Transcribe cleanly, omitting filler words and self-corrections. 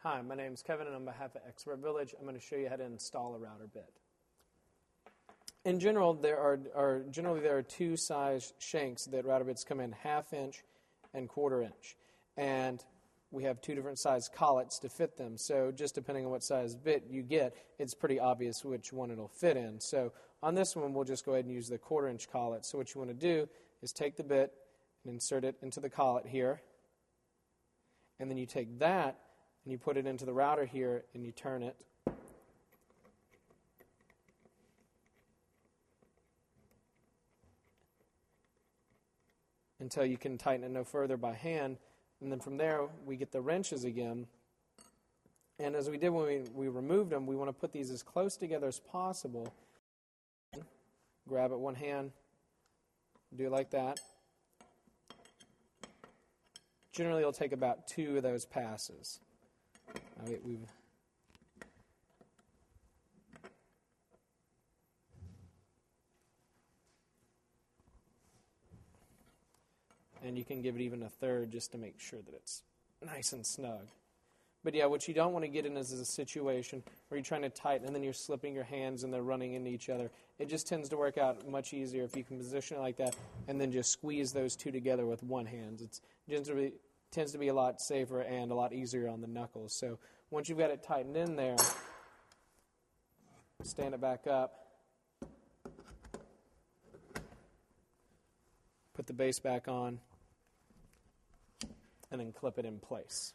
Hi, my name is Kevin, and on behalf of Expert Village, I'm going to show you how to install a router bit. In general, there are two size shanks that router bits come in, 1/2 inch and 1/4 inch. And we have two different size collets to fit them. So just depending on what size bit you get, it's pretty obvious which one it'll fit in. So on this one, we'll just go ahead and use the 1/4 inch collet. So what you want to do is take the bit and insert it into the collet here. And then you take that and you put it into the router here and you turn it. Until you can tighten it no further by hand. And then from there, we get the wrenches again. And as we did when we removed them, we want to put these as close together as possible. Grab it one hand, do it like that. Generally, it'll take about 2 of those passes. And you can give it even a third just to make sure that it's nice and snug. But yeah, what you don't want to get in is a situation where you're trying to tighten and then you're slipping your hands and they're running into each other. It just tends to work out much easier if you can position it like that and then just squeeze those two together with one hand. It tends to be a lot safer and a lot easier on the knuckles. So once you've got it tightened in there, stand it back up, put the base back on, and then clip it in place.